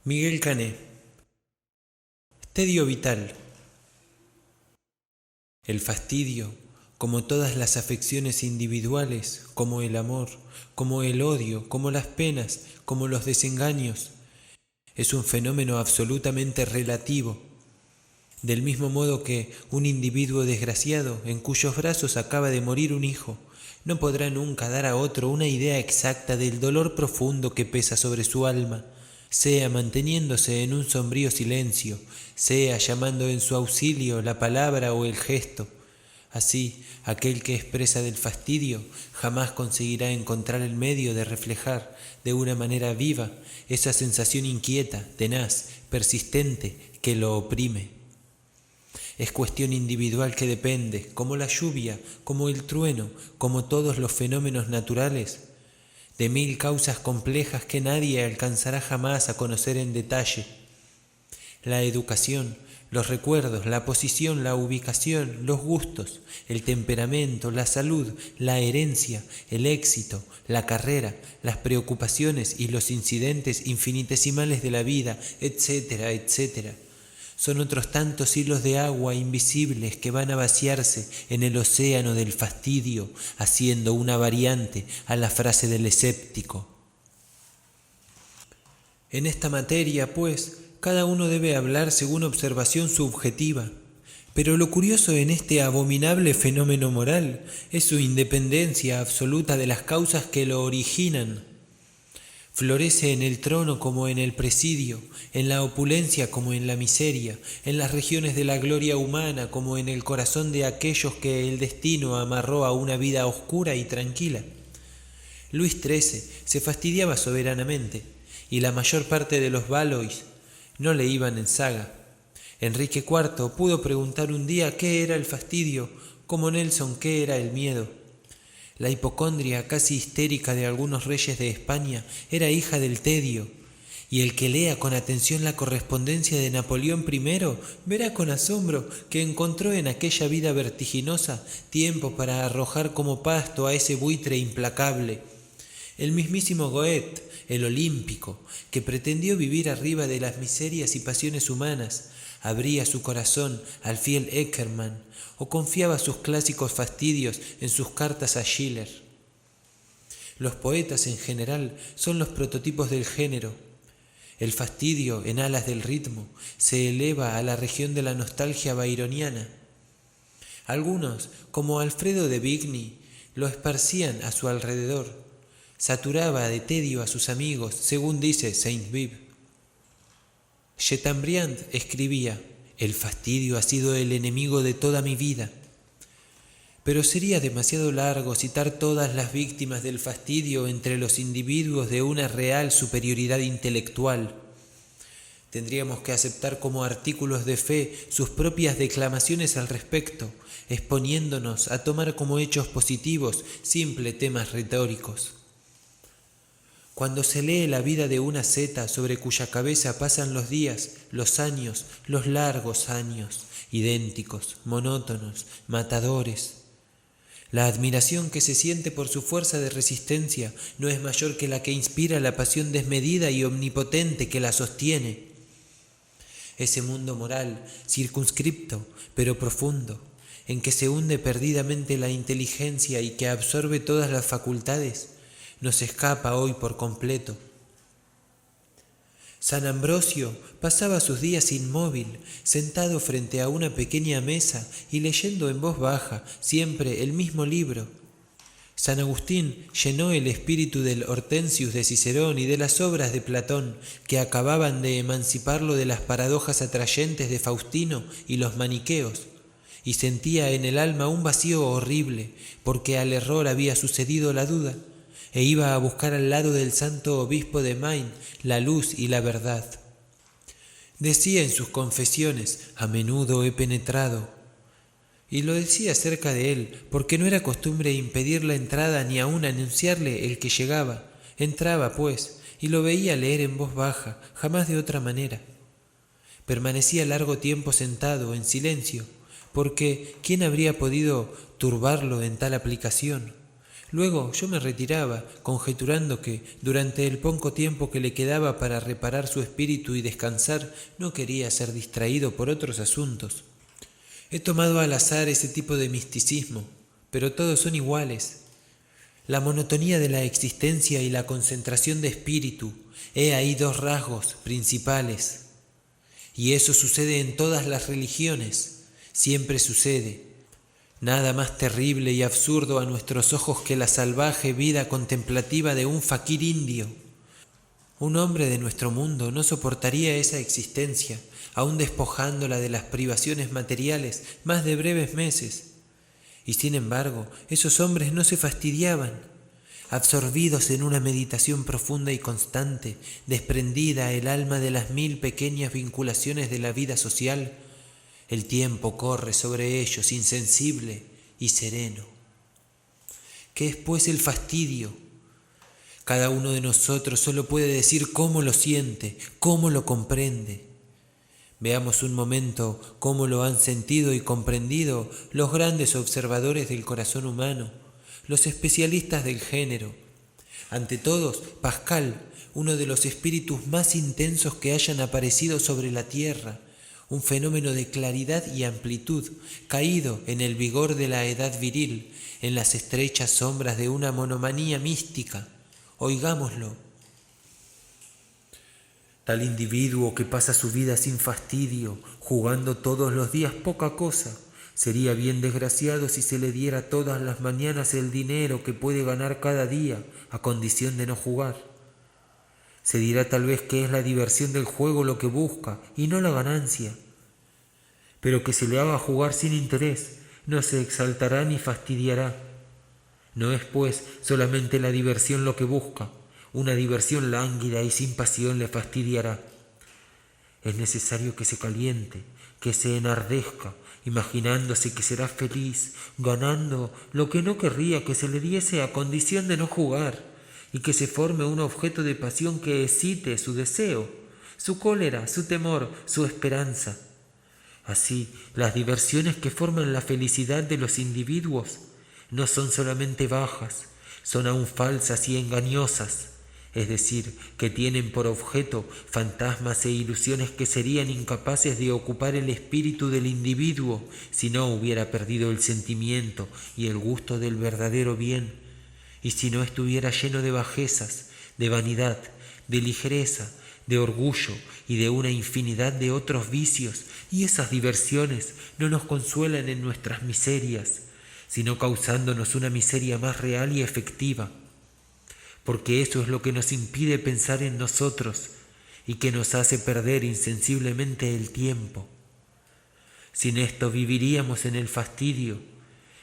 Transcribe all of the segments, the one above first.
Miguel Cané. Tedio vital. El fastidio, como todas las afecciones individuales, como el amor, como el odio, como las penas, como los desengaños, es un fenómeno absolutamente relativo. Del mismo modo que un individuo desgraciado, en cuyos brazos acaba de morir un hijo, no podrá nunca dar a otro una idea exacta del dolor profundo que pesa sobre su alma, sea manteniéndose en un sombrío silencio, sea llamando en su auxilio la palabra o el gesto. Así, aquel que expresa del fastidio jamás conseguirá encontrar el medio de reflejar de una manera viva esa sensación inquieta, tenaz, persistente que lo oprime. Es cuestión individual que depende, como la lluvia, como el trueno, como todos los fenómenos naturales, de mil causas complejas que nadie alcanzará jamás a conocer en detalle. La educación, los recuerdos, la posición, la ubicación, los gustos, el temperamento, la salud, la herencia, el éxito, la carrera, las preocupaciones y los incidentes infinitesimales de la vida, etcétera, etcétera. Son otros tantos hilos de agua invisibles que van a vaciarse en el océano del fastidio, haciendo una variante a la frase del escéptico. En esta materia, pues, cada uno debe hablar según observación subjetiva. Pero lo curioso en este abominable fenómeno moral es su independencia absoluta de las causas que lo originan. Florece en el trono como en el presidio, en la opulencia como en la miseria, en las regiones de la gloria humana como en el corazón de aquellos que el destino amarró a una vida oscura y tranquila. Luis XIII se fastidiaba soberanamente, y la mayor parte de los Valois no le iban en saga. Enrique IV pudo preguntar un día qué era el fastidio, como Nelson qué era el miedo. La hipocondria casi histérica de algunos reyes de España era hija del tedio, y el que lea con atención la correspondencia de Napoleón I verá con asombro que encontró en aquella vida vertiginosa tiempo para arrojar como pasto a ese buitre implacable. El mismísimo Goethe, el olímpico, que pretendió vivir arriba de las miserias y pasiones humanas, abría su corazón al fiel Eckermann o confiaba sus clásicos fastidios en sus cartas a Schiller. Los poetas en general son los prototipos del género. El fastidio, en alas del ritmo, se eleva a la región de la nostalgia byroniana. Algunos, como Alfredo de Vigny, lo esparcían a su alrededor. Saturaba de tedio a sus amigos, según dice Saint-Beuve. Chateaubriand escribía: «El fastidio ha sido el enemigo de toda mi vida». Pero sería demasiado largo citar todas las víctimas del fastidio entre los individuos de una real superioridad intelectual. Tendríamos que aceptar como artículos de fe sus propias declamaciones al respecto, exponiéndonos a tomar como hechos positivos simples temas retóricos. Cuando se lee la vida de una seta sobre cuya cabeza pasan los días, los años, los largos años, idénticos, monótonos, matadores, la admiración que se siente por su fuerza de resistencia no es mayor que la que inspira la pasión desmedida y omnipotente que la sostiene. Ese mundo moral, circunscripto, pero profundo, en que se hunde perdidamente la inteligencia y que absorbe todas las facultades, nos escapa hoy por completo. San Ambrosio pasaba sus días inmóvil, sentado frente a una pequeña mesa y leyendo en voz baja siempre el mismo libro. San Agustín llenó el espíritu del Hortensius de Cicerón y de las obras de Platón, que acababan de emanciparlo de las paradojas atrayentes de Faustino y los maniqueos, y sentía en el alma un vacío horrible, porque al error había sucedido la duda, e iba a buscar al lado del santo obispo de Main la luz y la verdad. Decía en sus confesiones: «A menudo he penetrado», y lo decía cerca de él, porque no era costumbre impedir la entrada ni aun anunciarle el que llegaba. Entraba, pues, y lo veía leer en voz baja, jamás de otra manera. Permanecía largo tiempo sentado, en silencio, porque ¿quién habría podido turbarlo en tal aplicación? Luego yo me retiraba, conjeturando que, durante el poco tiempo que le quedaba para reparar su espíritu y descansar, no quería ser distraído por otros asuntos. He tomado al azar ese tipo de misticismo, pero todos son iguales. La monotonía de la existencia y la concentración de espíritu, he ahí dos rasgos principales. Y eso sucede en todas las religiones, siempre sucede. Nada más terrible y absurdo a nuestros ojos que la salvaje vida contemplativa de un faquir indio. Un hombre de nuestro mundo no soportaría esa existencia, aun despojándola de las privaciones materiales más de breves meses. Y sin embargo, esos hombres no se fastidiaban. Absorbidos en una meditación profunda y constante, desprendida el alma de las 1000 pequeñas vinculaciones de la vida social, el tiempo corre sobre ellos insensible y sereno. ¿Qué es pues el fastidio? Cada uno de nosotros solo puede decir cómo lo siente, cómo lo comprende. Veamos un momento cómo lo han sentido y comprendido los grandes observadores del corazón humano, los especialistas del género. Ante todos, Pascal, uno de los espíritus más intensos que hayan aparecido sobre la tierra, un fenómeno de claridad y amplitud, caído en el vigor de la edad viril, en las estrechas sombras de una monomanía mística. Oigámoslo. Tal individuo que pasa su vida sin fastidio, jugando todos los días poca cosa, sería bien desgraciado si se le diera todas las mañanas el dinero que puede ganar cada día, a condición de no jugar. Se dirá tal vez que es la diversión del juego lo que busca, y no la ganancia. Pero que se le haga jugar sin interés, no se exaltará ni fastidiará. No es, pues, solamente la diversión lo que busca, una diversión lánguida y sin pasión le fastidiará. Es necesario que se caliente, que se enardezca, imaginándose que será feliz, ganando lo que no querría que se le diese a condición de no jugar, y que se forme un objeto de pasión que excite su deseo, su cólera, su temor, su esperanza. Así, las diversiones que forman la felicidad de los individuos no son solamente bajas, son aún falsas y engañosas, es decir, que tienen por objeto fantasmas e ilusiones que serían incapaces de ocupar el espíritu del individuo si no hubiera perdido el sentimiento y el gusto del verdadero bien, y si no estuviera lleno de bajezas, de vanidad, de ligereza, de orgullo y de una infinidad de otros vicios, y esas diversiones no nos consuelan en nuestras miserias, sino causándonos una miseria más real y efectiva, porque eso es lo que nos impide pensar en nosotros y que nos hace perder insensiblemente el tiempo. Sin esto viviríamos en el fastidio,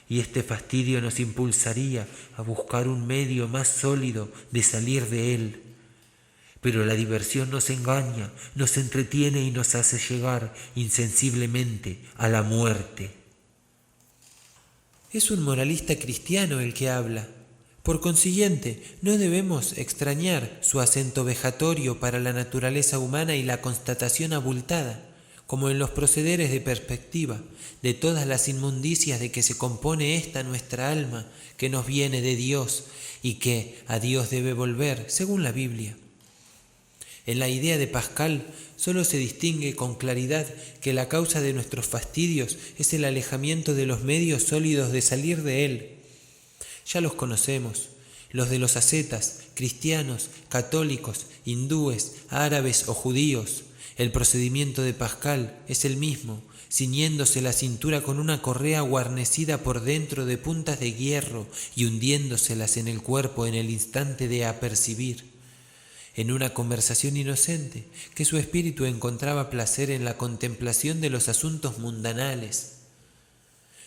y este fastidio nos impulsaría a buscar un medio más sólido de salir de él. Pero la diversión nos engaña, nos entretiene y nos hace llegar insensiblemente a la muerte. Es un moralista cristiano el que habla. Por consiguiente, no debemos extrañar su acento vejatorio para la naturaleza humana y la constatación abultada, como en los procederes de perspectiva, de todas las inmundicias de que se compone esta nuestra alma, que nos viene de Dios y que a Dios debe volver, según la Biblia. En la idea de Pascal solo se distingue con claridad que la causa de nuestros fastidios es el alejamiento de los medios sólidos de salir de él. Ya los conocemos, los de los ascetas, cristianos, católicos, hindúes, árabes o judíos. El procedimiento de Pascal es el mismo, ciñéndose la cintura con una correa guarnecida por dentro de puntas de hierro y hundiéndoselas en el cuerpo en el instante de apercibir, en una conversación inocente, que su espíritu encontraba placer en la contemplación de los asuntos mundanales.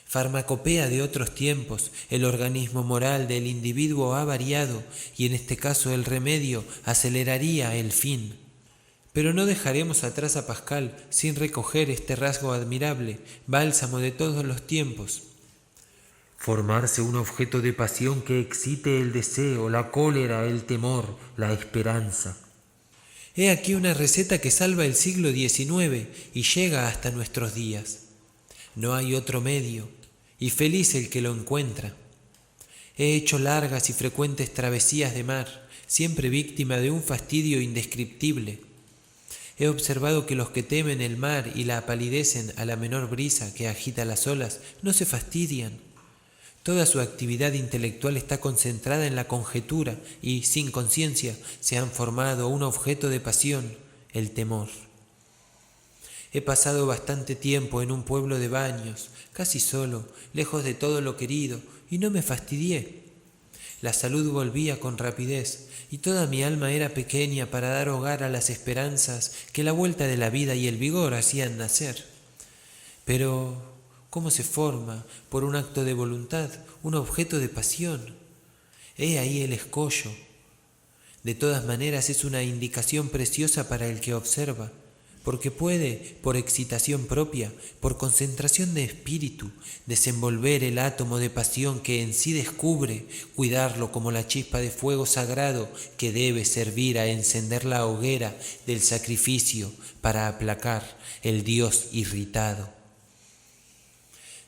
Farmacopea de otros tiempos, el organismo moral del individuo ha variado y en este caso el remedio aceleraría el fin. Pero no dejaremos atrás a Pascal sin recoger este rasgo admirable, bálsamo de todos los tiempos. Formarse un objeto de pasión que excite el deseo, la cólera, el temor, la esperanza. He aquí una receta que salva el siglo XIX y llega hasta nuestros días. No hay otro medio, y feliz el que lo encuentra. He hecho largas y frecuentes travesías de mar, siempre víctima de un fastidio indescriptible. He observado que los que temen el mar y la palidecen a la menor brisa que agita las olas no se fastidian. Toda su actividad intelectual está concentrada en la conjetura y, sin conciencia, se han formado un objeto de pasión, el temor. He pasado bastante tiempo en un pueblo de baños, casi solo, lejos de todo lo querido, y no me fastidié. La salud volvía con rapidez, y toda mi alma era pequeña para dar hogar a las esperanzas que la vuelta de la vida y el vigor hacían nacer. Pero, ¿cómo se forma, por un acto de voluntad, un objeto de pasión? He ahí el escollo. De todas maneras es una indicación preciosa para el que observa, porque puede, por excitación propia, por concentración de espíritu, desenvolver el átomo de pasión que en sí descubre, cuidarlo como la chispa de fuego sagrado que debe servir a encender la hoguera del sacrificio para aplacar el Dios irritado.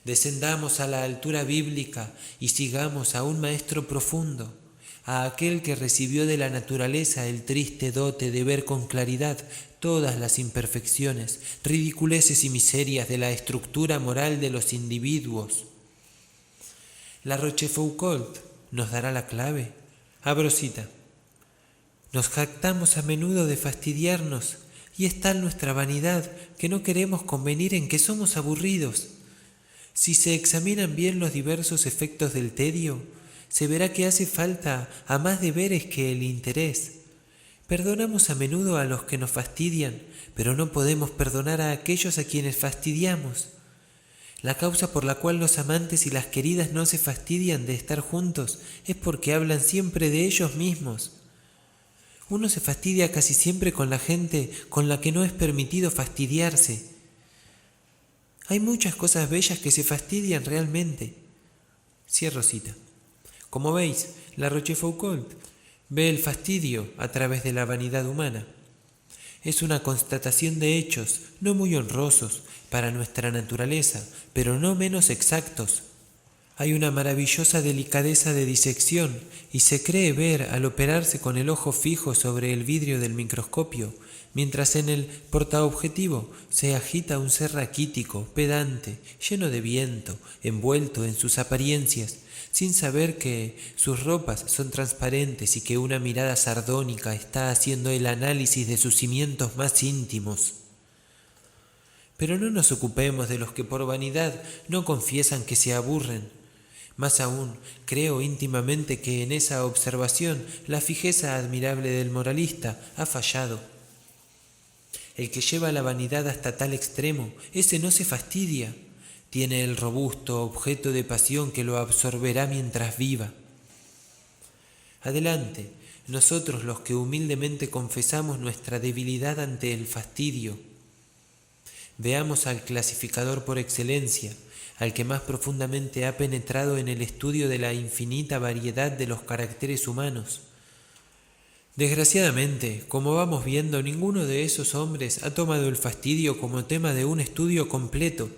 Descendamos a la altura bíblica y sigamos a un maestro profundo, a aquel que recibió de la naturaleza el triste dote de ver con claridad todas las imperfecciones, ridiculeces y miserias de la estructura moral de los individuos. La Rochefoucauld nos dará la clave. Abro cita. Nos jactamos a menudo de fastidiarnos, y es tal nuestra vanidad que no queremos convenir en que somos aburridos. Si se examinan bien los diversos efectos del tedio, se verá que hace falta a más deberes que el interés. Perdonamos a menudo a los que nos fastidian, pero no podemos perdonar a aquellos a quienes fastidiamos. La causa por la cual los amantes y las queridas no se fastidian de estar juntos es porque hablan siempre de ellos mismos. Uno se fastidia casi siempre con la gente con la que no es permitido fastidiarse. Hay muchas cosas bellas que se fastidian realmente. Cierro cita. Como veis, la Rochefoucauld ve el fastidio a través de la vanidad humana. Es una constatación de hechos no muy honrosos para nuestra naturaleza, pero no menos exactos. Hay una maravillosa delicadeza de disección y se cree ver al operarse con el ojo fijo sobre el vidrio del microscopio, mientras en el portaobjetivo se agita un ser raquítico, pedante, lleno de viento, envuelto en sus apariencias, sin saber que sus ropas son transparentes y que una mirada sardónica está haciendo el análisis de sus cimientos más íntimos. Pero no nos ocupemos de los que por vanidad no confiesan que se aburren. Más aún, creo íntimamente que en esa observación la fijeza admirable del moralista ha fallado. El que lleva la vanidad hasta tal extremo, ese no se fastidia. Tiene el robusto objeto de pasión que lo absorberá mientras viva. Adelante, nosotros los que humildemente confesamos nuestra debilidad ante el fastidio. Veamos al clasificador por excelencia, al que más profundamente ha penetrado en el estudio de la infinita variedad de los caracteres humanos. Desgraciadamente, como vamos viendo, ninguno de esos hombres ha tomado el fastidio como tema de un estudio completo.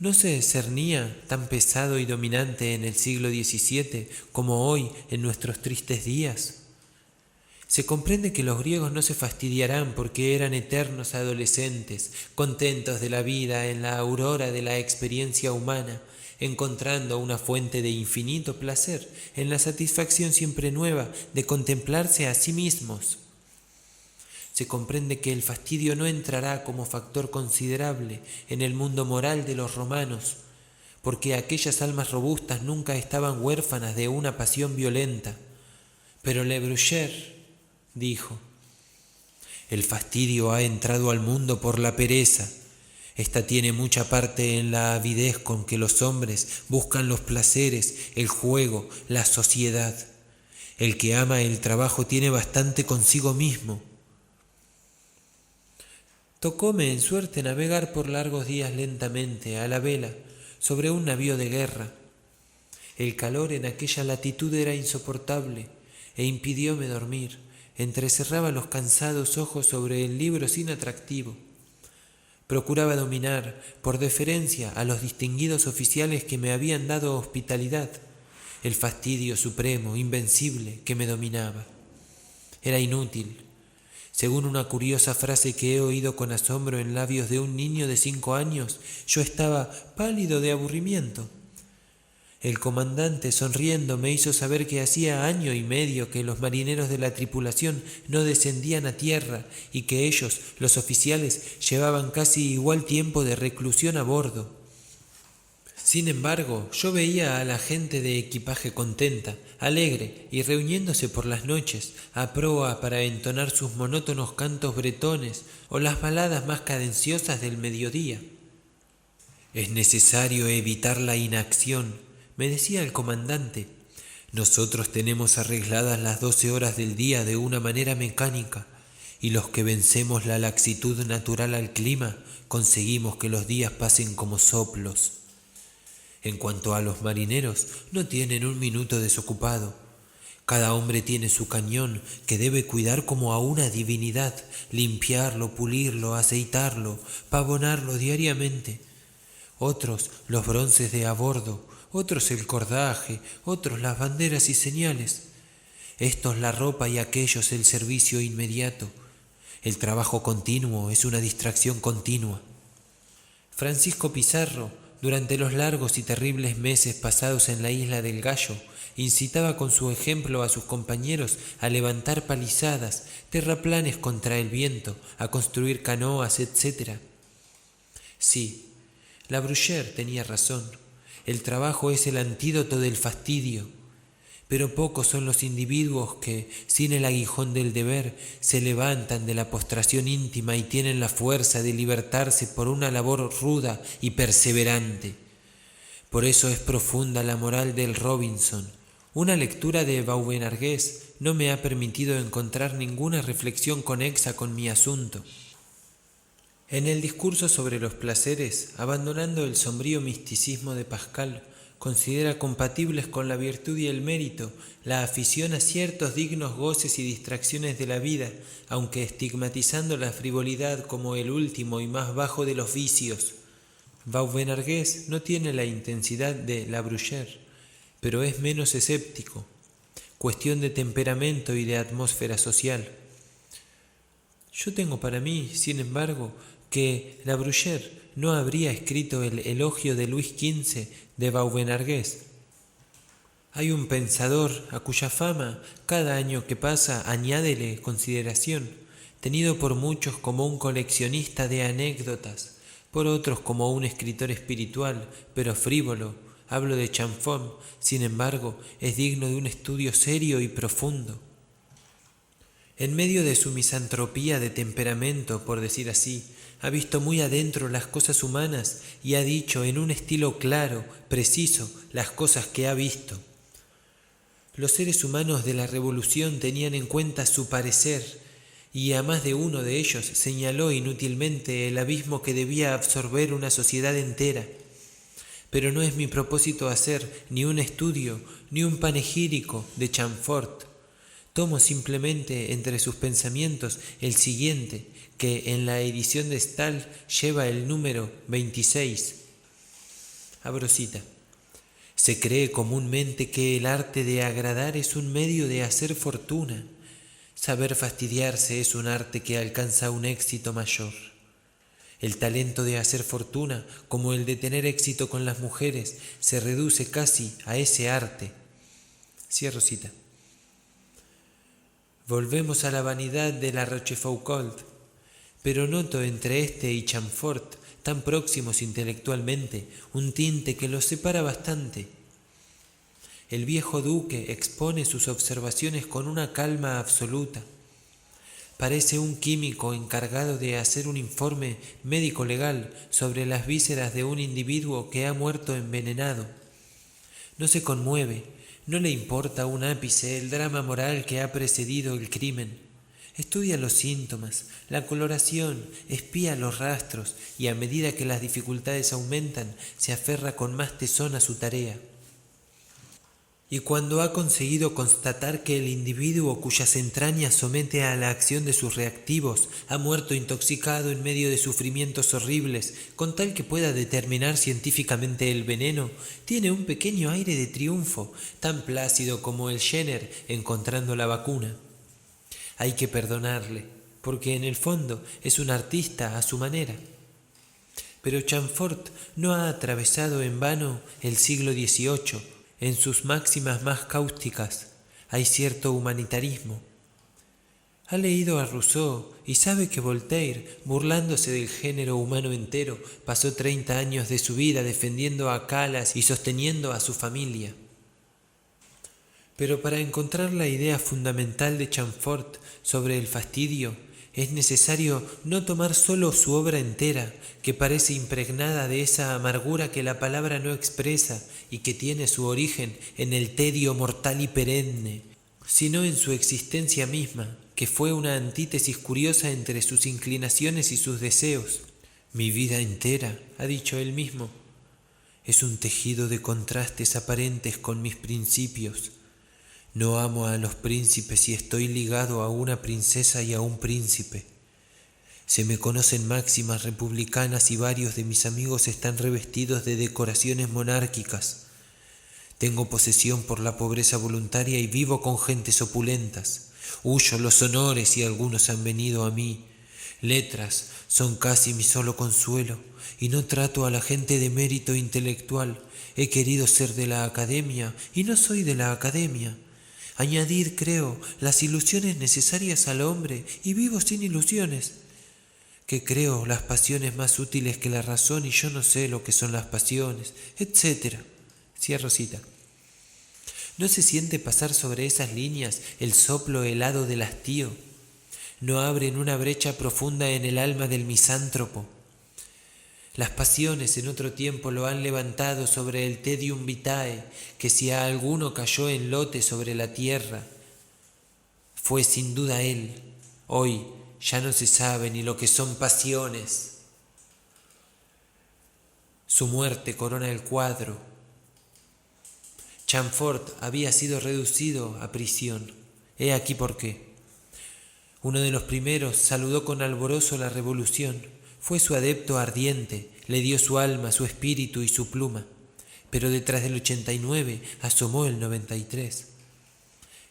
¿No se cernía tan pesado y dominante en el siglo XVII como hoy en nuestros tristes días? Se comprende que los griegos no se fastidiarán porque eran eternos adolescentes, contentos de la vida en la aurora de la experiencia humana, encontrando una fuente de infinito placer en la satisfacción siempre nueva de contemplarse a sí mismos. Se comprende que el fastidio no entrará como factor considerable en el mundo moral de los romanos, porque aquellas almas robustas nunca estaban huérfanas de una pasión violenta. Pero Le Bruyère dijo: el fastidio ha entrado al mundo por la pereza. Esta tiene mucha parte en la avidez con que los hombres buscan los placeres, el juego, la sociedad. El que ama el trabajo tiene bastante consigo mismo. Tocóme en suerte navegar por largos días lentamente, a la vela, sobre un navío de guerra. El calor en aquella latitud era insoportable e impidióme dormir. Entrecerraba los cansados ojos sobre el libro sin atractivo. Procuraba dominar, por deferencia a los distinguidos oficiales que me habían dado hospitalidad, el fastidio supremo, invencible, que me dominaba. Era inútil. Según una curiosa frase que he oído con asombro en labios de un niño de 5 años, yo estaba pálido de aburrimiento. El comandante, sonriendo, me hizo saber que hacía 1 año y medio que los marineros de la tripulación no descendían a tierra y que ellos, los oficiales, llevaban casi igual tiempo de reclusión a bordo. Sin embargo, yo veía a la gente de equipaje contenta, alegre y reuniéndose por las noches a proa para entonar sus monótonos cantos bretones o las baladas más cadenciosas del mediodía. Es necesario evitar la inacción, me decía el comandante. Nosotros tenemos arregladas las 12 horas del día de una manera mecánica, y los que vencemos la laxitud natural al clima conseguimos que los días pasen como soplos. En cuanto a los marineros, no tienen un minuto desocupado. Cada hombre tiene su cañón que debe cuidar como a una divinidad, limpiarlo, pulirlo, aceitarlo, pavonarlo diariamente. Otros los bronces de a bordo, otros el cordaje, otros las banderas y señales. Estos la ropa y aquellos el servicio inmediato. El trabajo continuo es una distracción continua. Francisco Pizarro, durante los largos y terribles meses pasados en la isla del Gallo, incitaba con su ejemplo a sus compañeros a levantar palizadas, terraplanes contra el viento, a construir canoas, etc. Sí, La Bruyère tenía razón. El trabajo es el antídoto del fastidio, pero pocos son los individuos que, sin el aguijón del deber, se levantan de la postración íntima y tienen la fuerza de libertarse por una labor ruda y perseverante. Por eso es profunda la moral del Robinson. Una lectura de Vauvenargues no me ha permitido encontrar ninguna reflexión conexa con mi asunto. En el discurso sobre los placeres, abandonando el sombrío misticismo de Pascal, considera compatibles con la virtud y el mérito la afición a ciertos dignos goces y distracciones de la vida, aunque estigmatizando la frivolidad como el último y más bajo de los vicios. Vauvenargues no tiene la intensidad de La Bruyère, pero es menos escéptico. Cuestión de temperamento y de atmósfera social. Yo tengo para mí, sin embargo, que La Bruyère no habría escrito el elogio de Luis XV de Vauvenargues. Hay un pensador a cuya fama cada año que pasa añádele consideración, tenido por muchos como un coleccionista de anécdotas, por otros como un escritor espiritual, pero frívolo. Hablo de Chamfort, sin embargo, es digno de un estudio serio y profundo. En medio de su misantropía de temperamento, por decir así, ha visto muy adentro las cosas humanas y ha dicho en un estilo claro, preciso, las cosas que ha visto. Los seres humanos de la Revolución tenían en cuenta su parecer y a más de uno de ellos señaló inútilmente el abismo que debía absorber una sociedad entera. Pero no es mi propósito hacer ni un estudio ni un panegírico de Chamfort. Tomo simplemente entre sus pensamientos el siguiente, que en la edición de Stahl lleva el número 26. Abro cita. Se cree comúnmente que el arte de agradar es un medio de hacer fortuna. Saber fastidiarse es un arte que alcanza un éxito mayor. El talento de hacer fortuna, como el de tener éxito con las mujeres, se reduce casi a ese arte. Cierro cita. Volvemos a la vanidad de La Rochefoucauld, pero noto entre este y Chamfort, tan próximos intelectualmente, un tinte que los separa bastante. El viejo duque expone sus observaciones con una calma absoluta. Parece un químico encargado de hacer un informe médico-legal sobre las vísceras de un individuo que ha muerto envenenado. No se conmueve, no le importa un ápice el drama moral que ha precedido el crimen. Estudia los síntomas, la coloración, espía los rastros y a medida que las dificultades aumentan, se aferra con más tesón a su tarea. Y cuando ha conseguido constatar que el individuo cuyas entrañas somete a la acción de sus reactivos ha muerto intoxicado en medio de sufrimientos horribles, con tal que pueda determinar científicamente el veneno, tiene un pequeño aire de triunfo, tan plácido como el Jenner encontrando la vacuna. Hay que perdonarle, porque en el fondo es un artista a su manera. Pero Chamfort no ha atravesado en vano el siglo XVIII. En sus máximas más cáusticas hay cierto humanitarismo. Ha leído a Rousseau y sabe que Voltaire, burlándose del género humano entero, pasó 30 años de su vida defendiendo a Calas y sosteniendo a su familia. Pero para encontrar la idea fundamental de Chamfort sobre el fastidio, es necesario no tomar solo su obra entera, que parece impregnada de esa amargura que la palabra no expresa y que tiene su origen en el tedio mortal y perenne, sino en su existencia misma, que fue una antítesis curiosa entre sus inclinaciones y sus deseos. Mi vida entera, ha dicho él mismo, es un tejido de contrastes aparentes con mis principios. No amo a los príncipes y estoy ligado a una princesa y a un príncipe. Se me conocen máximas republicanas y varios de mis amigos están revestidos de decoraciones monárquicas. Tengo posesión por la pobreza voluntaria y vivo con gentes opulentas. Huyo los honores y algunos han venido a mí. Letras son casi mi solo consuelo y no trato a la gente de mérito intelectual. He querido ser de la academia y no soy de la academia. Añadir, creo, las ilusiones necesarias al hombre y vivo sin ilusiones. Que creo las pasiones más útiles que la razón y yo no sé lo que son las pasiones, etc. Cierro cita. ¿No se siente pasar sobre esas líneas el soplo helado del hastío? ¿No abren una brecha profunda en el alma del misántropo? Las pasiones en otro tiempo lo han levantado sobre el tedium vitae, que si a alguno cayó en lote sobre la tierra, fue sin duda él. Hoy ya no se sabe ni lo que son pasiones. Su muerte corona el cuadro. Chamfort había sido reducido a prisión. He aquí por qué. Uno de los primeros saludó con alborozo la revolución. Fue su adepto ardiente, le dio su alma, su espíritu y su pluma. Pero detrás del 89 asomó el 93.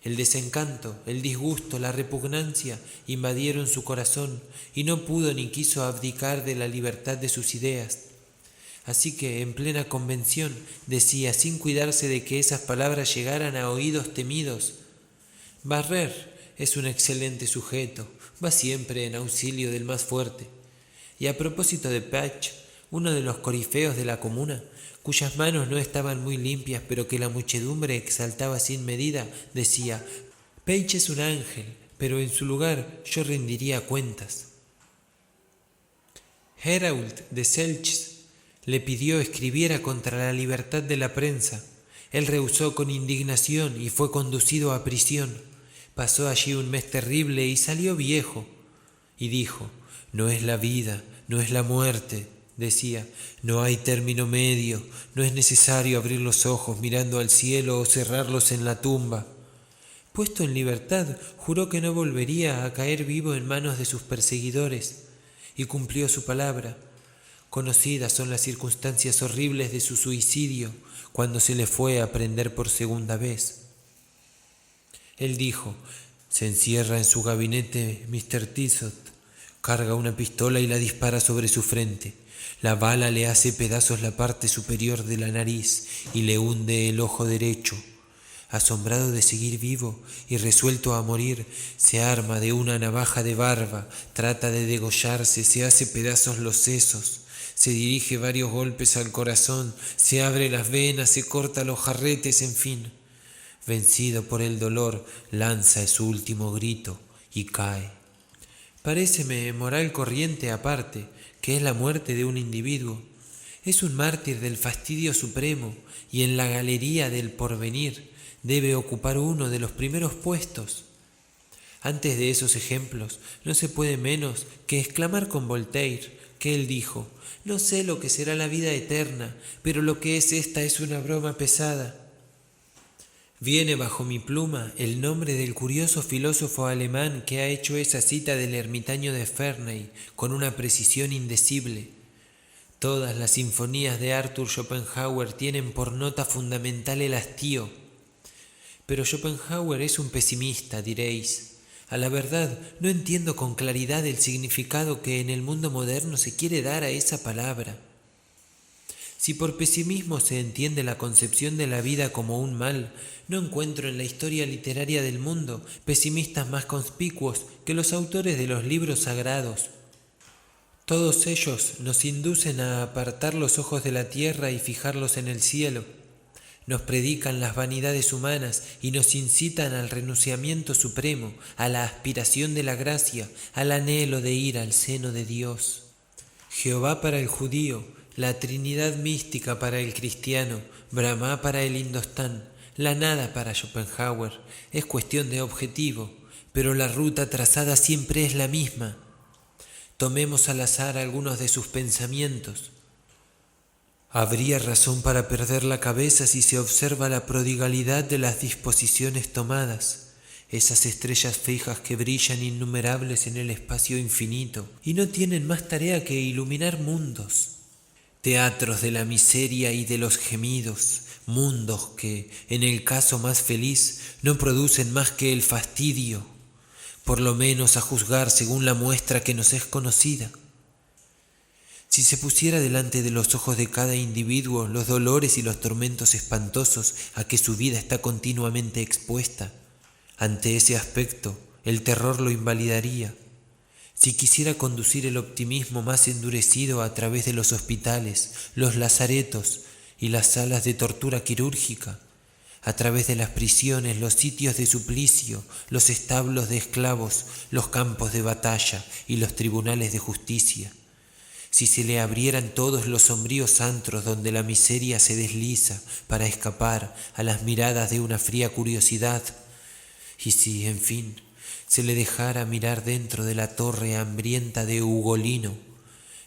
El desencanto, el disgusto, la repugnancia invadieron su corazón y no pudo ni quiso abdicar de la libertad de sus ideas. Así que, en plena convención, decía, sin cuidarse de que esas palabras llegaran a oídos temidos: Barrère es un excelente sujeto, va siempre en auxilio del más fuerte. Y a propósito de Patch, uno de los corifeos de la comuna, cuyas manos no estaban muy limpias pero que la muchedumbre exaltaba sin medida, decía: Page es un ángel, pero en su lugar yo rendiría cuentas. Herault de Selches le pidió escribiera contra la libertad de la prensa. Él rehusó con indignación y fue conducido a prisión. Pasó allí un mes terrible y salió viejo. Y dijo: no es la vida, no es la muerte, decía, no hay término medio, no es necesario abrir los ojos mirando al cielo o cerrarlos en la tumba. Puesto en libertad, juró que no volvería a caer vivo en manos de sus perseguidores, y cumplió su palabra. Conocidas son las circunstancias horribles de su suicidio, cuando se le fue a prender por segunda vez. Él dijo: se encierra en su gabinete Mr. Tissot, carga una pistola y la dispara sobre su frente. La bala le hace pedazos la parte superior de la nariz y le hunde el ojo derecho. Asombrado de seguir vivo y resuelto a morir, se arma de una navaja de barba, trata de degollarse, se hace pedazos los sesos, se dirige varios golpes al corazón, se abre las venas, se corta los jarretes, en fin. Vencido por el dolor, lanza su último grito y cae. Paréceme moral corriente aparte, que es la muerte de un individuo. Es un mártir del fastidio supremo y en la galería del porvenir debe ocupar uno de los primeros puestos. Antes de esos ejemplos no se puede menos que exclamar con Voltaire, que él dijo: no sé lo que será la vida eterna, pero lo que es esta es una broma pesada. Viene bajo mi pluma el nombre del curioso filósofo alemán que ha hecho esa cita del ermitaño de Ferney con una precisión indecible. Todas las sinfonías de Arthur Schopenhauer tienen por nota fundamental el hastío. Pero Schopenhauer es un pesimista, diréis. A la verdad, no entiendo con claridad el significado que en el mundo moderno se quiere dar a esa palabra. Si por pesimismo se entiende la concepción de la vida como un mal, no encuentro en la historia literaria del mundo pesimistas más conspicuos que los autores de los libros sagrados. Todos ellos nos inducen a apartar los ojos de la tierra y fijarlos en el cielo. Nos predican las vanidades humanas y nos incitan al renunciamiento supremo, a la aspiración de la gracia, al anhelo de ir al seno de Dios. Jehová para el judío, la Trinidad mística para el cristiano, Brahma para el indostán, la nada para Schopenhauer. Es cuestión de objetivo, pero la ruta trazada siempre es la misma. Tomemos al azar algunos de sus pensamientos. Habría razón para perder la cabeza si se observa la prodigalidad de las disposiciones tomadas, esas estrellas fijas que brillan innumerables en el espacio infinito y no tienen más tarea que iluminar mundos. Teatros de la miseria y de los gemidos, mundos que, en el caso más feliz, no producen más que el fastidio, por lo menos a juzgar según la muestra que nos es conocida. Si se pusiera delante de los ojos de cada individuo los dolores y los tormentos espantosos a que su vida está continuamente expuesta, ante ese aspecto el terror lo invalidaría. Si quisiera conducir el optimismo más endurecido a través de los hospitales, los lazaretos y las salas de tortura quirúrgica, a través de las prisiones, los sitios de suplicio, los establos de esclavos, los campos de batalla y los tribunales de justicia, si se le abrieran todos los sombríos antros donde la miseria se desliza para escapar a las miradas de una fría curiosidad, y si, en fin, se le dejara mirar dentro de la torre hambrienta de Ugolino,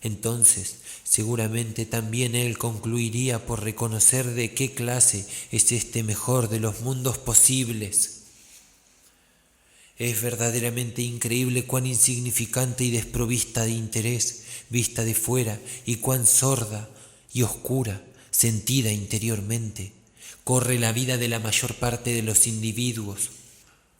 entonces seguramente también él concluiría por reconocer de qué clase es este mejor de los mundos posibles. Es verdaderamente increíble cuán insignificante y desprovista de interés, vista de fuera, y cuán sorda y oscura, sentida interiormente, corre la vida de la mayor parte de los individuos.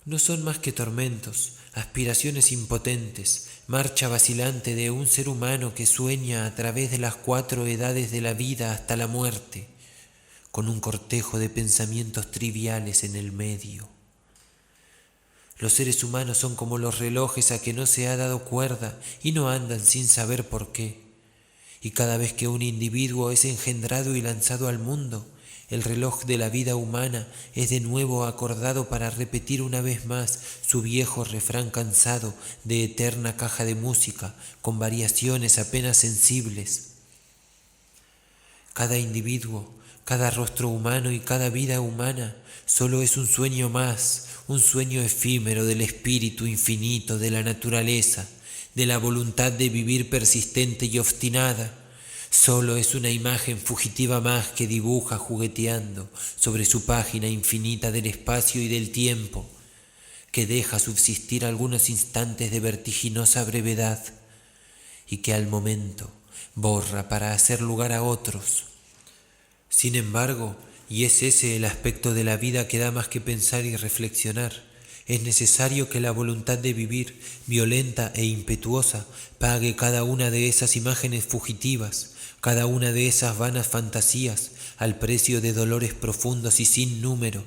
No son más que tormentos, aspiraciones impotentes, marcha vacilante de un ser humano que sueña a través de las 4 edades de la vida hasta la muerte, con un cortejo de pensamientos triviales en el medio. Los seres humanos son como los relojes a que no se ha dado cuerda y no andan sin saber por qué. Y cada vez que un individuo es engendrado y lanzado al mundo, el reloj de la vida humana es de nuevo acordado para repetir una vez más su viejo refrán cansado de eterna caja de música con variaciones apenas sensibles. Cada individuo, cada rostro humano y cada vida humana solo es un sueño más, un sueño efímero del espíritu infinito de la naturaleza, de la voluntad de vivir persistente y obstinada. Solo es una imagen fugitiva más que dibuja jugueteando sobre su página infinita del espacio y del tiempo, que deja subsistir algunos instantes de vertiginosa brevedad y que al momento borra para hacer lugar a otros. Sin embargo, y es ese el aspecto de la vida que da más que pensar y reflexionar, es necesario que la voluntad de vivir, violenta e impetuosa, pague cada una de esas imágenes fugitivas, cada una de esas vanas fantasías, al precio de dolores profundos y sin número,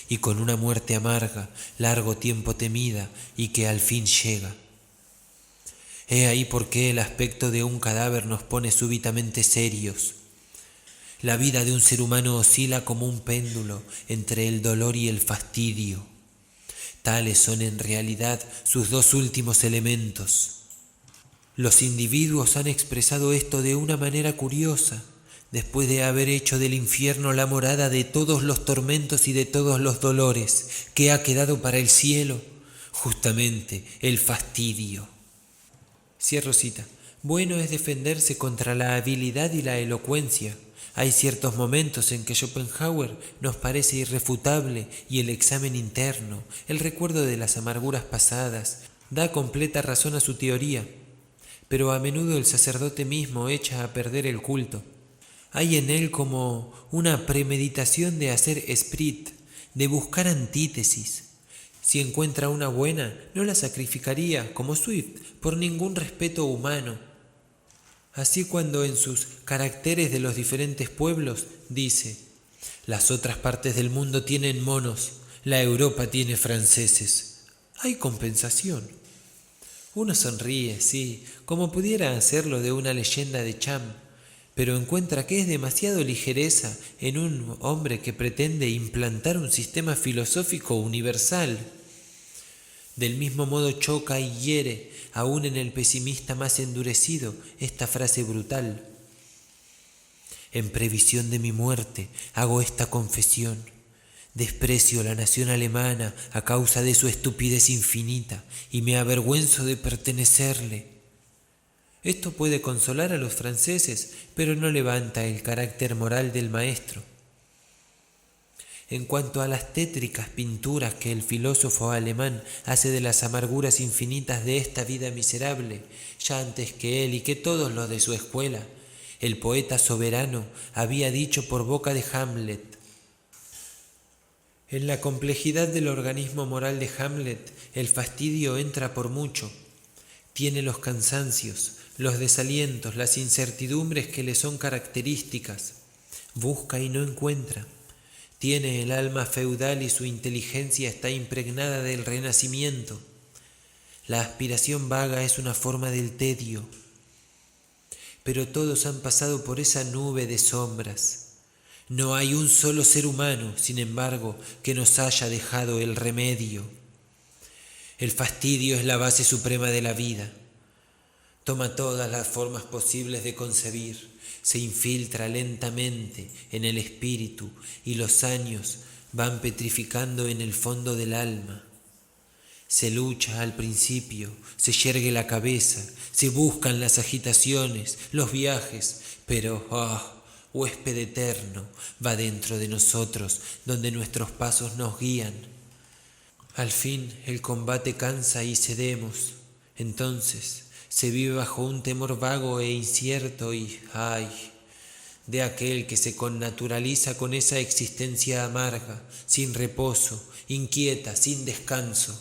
y con una muerte amarga, largo tiempo temida y que al fin llega. He ahí por qué el aspecto de un cadáver nos pone súbitamente serios. La vida de un ser humano oscila como un péndulo entre el dolor y el fastidio. Tales son en realidad sus 2 últimos elementos. Los individuos han expresado esto de una manera curiosa, después de haber hecho del infierno la morada de todos los tormentos y de todos los dolores, ¿qué ha quedado para el cielo? Justamente el fastidio. Cierro cita. Bueno es defenderse contra la habilidad y la elocuencia. Hay ciertos momentos en que Schopenhauer nos parece irrefutable y el examen interno, el recuerdo de las amarguras pasadas, da completa razón a su teoría. Pero a menudo el sacerdote mismo echa a perder el culto. Hay en él como una premeditación de hacer esprit, de buscar antítesis. Si encuentra una buena, no la sacrificaría, como Swift, por ningún respeto humano. Así cuando en sus caracteres de los diferentes pueblos dice: las otras partes del mundo tienen monos, la Europa tiene franceses. Hay compensación. Uno sonríe, sí, como pudiera hacerlo de una leyenda de Cham, pero encuentra que es demasiado ligereza en un hombre que pretende implantar un sistema filosófico universal. Del mismo modo choca y hiere, aún en el pesimista más endurecido, esta frase brutal: en previsión de mi muerte hago esta confesión. Desprecio la nación alemana a causa de su estupidez infinita y me avergüenzo de pertenecerle. Esto puede consolar a los franceses, pero no levanta el carácter moral del maestro. En cuanto a las tétricas pinturas que el filósofo alemán hace de las amarguras infinitas de esta vida miserable, ya antes que él y que todos los de su escuela, el poeta soberano había dicho por boca de Hamlet: en la complejidad del organismo moral de Hamlet, el fastidio entra por mucho. Tiene los cansancios, los desalientos, las incertidumbres que le son características. Busca y no encuentra. Tiene el alma feudal y su inteligencia está impregnada del renacimiento. La aspiración vaga es una forma del tedio. Pero todos han pasado por esa nube de sombras. No hay un solo ser humano, sin embargo, que nos haya dejado el remedio. El fastidio es la base suprema de la vida. Toma todas las formas posibles de concebir, se infiltra lentamente en el espíritu y los años van petrificando en el fondo del alma. Se lucha al principio, se yergue la cabeza, se buscan las agitaciones, los viajes, pero huésped eterno va dentro de nosotros, donde nuestros pasos nos guían. Al fin el combate cansa y cedemos. Entonces se vive bajo un temor vago e incierto y, de aquel que se connaturaliza con esa existencia amarga, sin reposo, inquieta, sin descanso.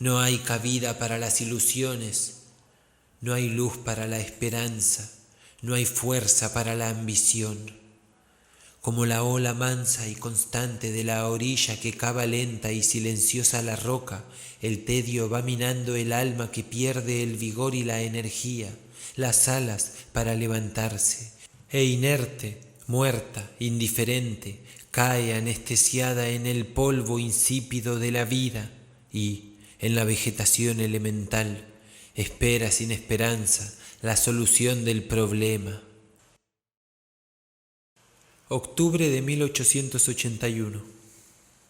No hay cabida para las ilusiones, no hay luz para la esperanza, no hay fuerza para la ambición. Como la ola mansa y constante de la orilla que cava lenta y silenciosa la roca, el tedio va minando el alma que pierde el vigor y la energía, las alas para levantarse, e inerte, muerta, indiferente, cae anestesiada en el polvo insípido de la vida y, en la vegetación elemental, espera sin esperanza la solución del problema. Octubre de 1881.